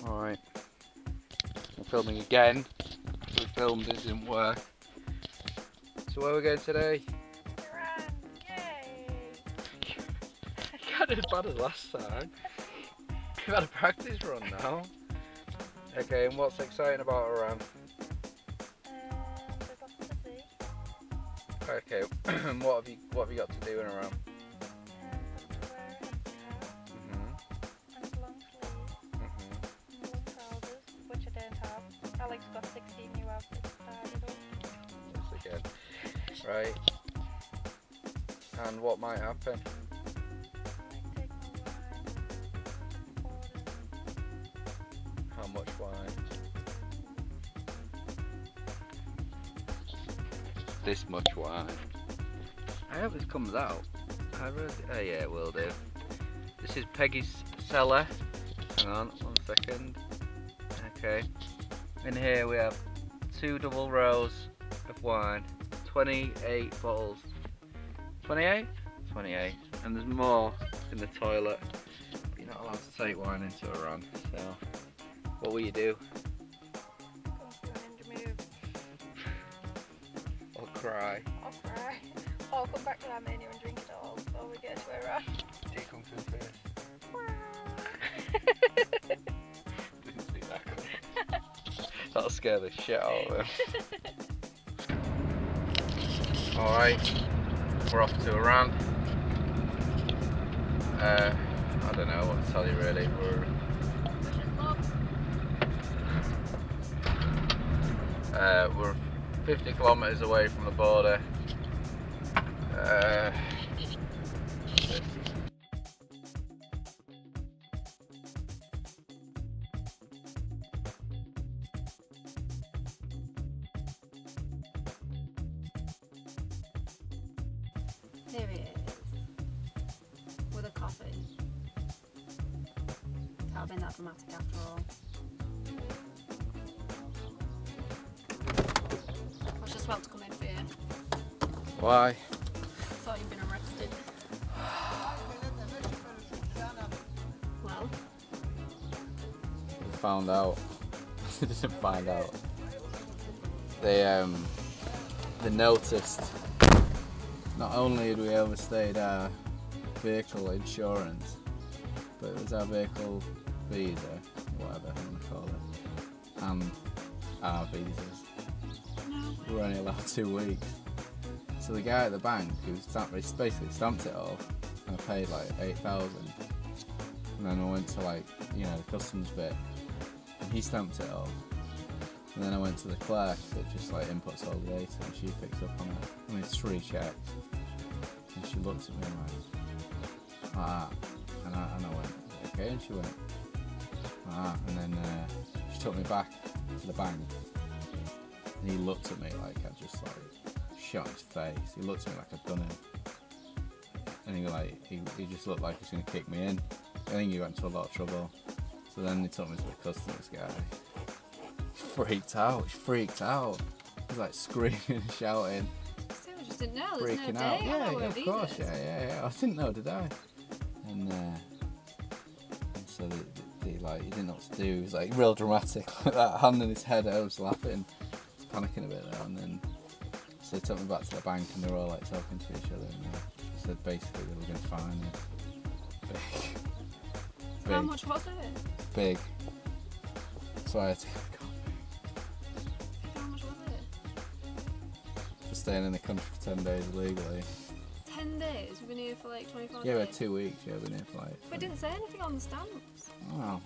Alright. I'm filming again. We filmed, it didn't work. So where are we going today? Iran, yay! Kind of as bad as last time. We've had a practice run now. Okay, and what's exciting about Iran? There's lots to see. Okay, what have you got to do in Iran? Got to wear a headscarf and long sleeves and long trousers, which I don't have. Alex got 16 new outfits started up. Once again. Right. And what might happen? Might take my wine, order How much wine? This much wine. I hope this comes out. I really, oh yeah, it will do. This is Peggy's cellar. Hang on, 1 second. Okay. In here we have 2 double rows of wine. 28 bottles. 28? 28. And there's more in the toilet. But you're not allowed to take wine into Iran. So, what will you do? go through an ninja move. Or cry? I'll cry. Or come back to Armenia and drink it all before we get to Iran. Do you come through first? Didn't see that coming. That'll scare the shit out of him. Alright, we're off to Iran. I don't know what to tell you really. We're 50 kilometers away from the border. Here he is, with a coffee. Can't have been that dramatic after all. I was just about to come in for you. Why? Thought you'd been arrested. Well, We found out. We didn't find out. They noticed. Not only had we overstayed our vehicle insurance, but it was our vehicle visa, whatever you want to call it, and our visas. We were only allowed 2 weeks. So the guy at the bank who basically stamped it off, and I paid like 8,000. And then I went to the customs bit, and he stamped it off. And then I went to the clerk that just inputs all the data, and she picks up on it. I mean, it's 3 checks. And she looked at me and I went, okay, and she went, and then she took me back to the bank, and he looked at me like I just shot his face. He looked at me like I'd done him, and he just looked like he was going to kick me in. I think he went into a lot of trouble. So then they took me to the customs guy. He's freaked out. He was screaming and shouting. I just didn't know. There's Freaking no out. date. Yeah, I know of course. Yeah. I didn't know, did I? And so he didn't know what to do. He was real dramatic, like that, hand in his head. I was laughing, panicking a bit there. And then so they took me back to the bank, and they were all talking to each other. And they said basically they were going to fine me. Big. How much was it? Big. So I had to go. How much was it? For staying in the country for 10 days illegally. 10 days? We've been here for 24 Yeah, we days? had 2 weeks. Yeah, we've been here for But it didn't say anything on the stamps. Oh.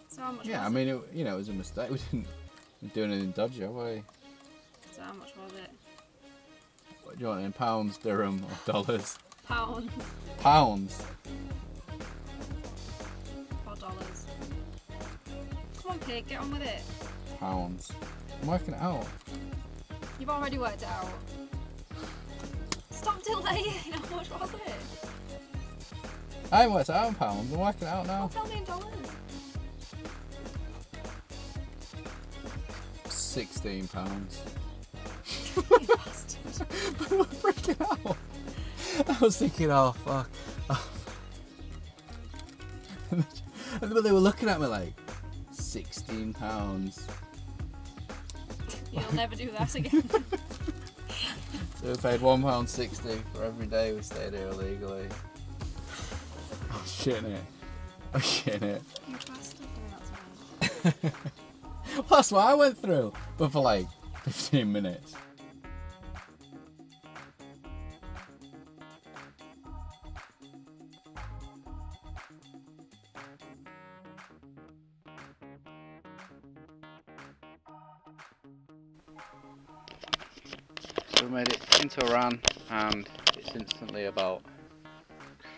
So how much Yeah, was I mean, it was a mistake. We didn't do anything dodgy, have we? So how much was it? What do you want in pounds, dirham, or dollars? Pounds Pounds? or dollars? Come on, pig, get on with it. Pounds. I'm working it out. You've already worked it out. Stop delaying. How much was it? I haven't worked it out in pounds. I'm working it out now. Well, tell me in dollars. £16. You bastard. But I'm freaking out. I was thinking, oh fuck. But they were looking at me like, £16. You'll never do that again. So we paid £1.60 for every day we stayed here illegally. I'm shitting it. I'm shitting it. You bastard. No, that's fine. Well, that's what I went through, but for like 15 minutes. So we made it into Iran, and it's instantly about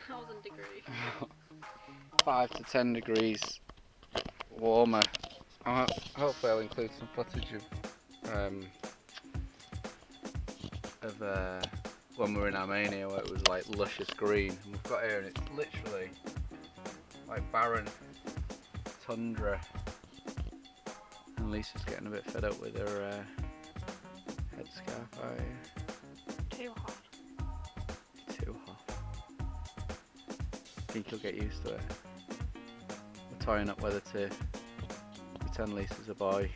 1,000 degrees. 5 to 10 degrees warmer. Hopefully I'll include some footage of when we were in Armenia, where it was like luscious green, and we've got here and it's literally like barren tundra, and Lisa's getting a bit fed up with her headscarf. Are you? Too hot. Too hot. Think you'll get used to it. We're toying up whether to pretend Lisa's a boy.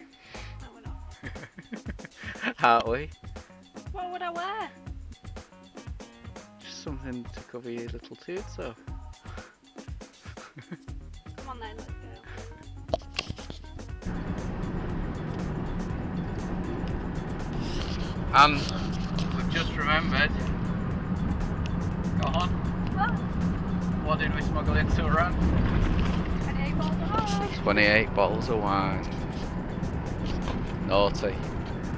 No, we're not. Aren't we? What would I wear? Just something to cover your little toots up. Come on then, let's go. And we've just remembered. Go on. What did we smuggle into Iran? 28 bottles of wine. 28 bottles of wine. Naughty.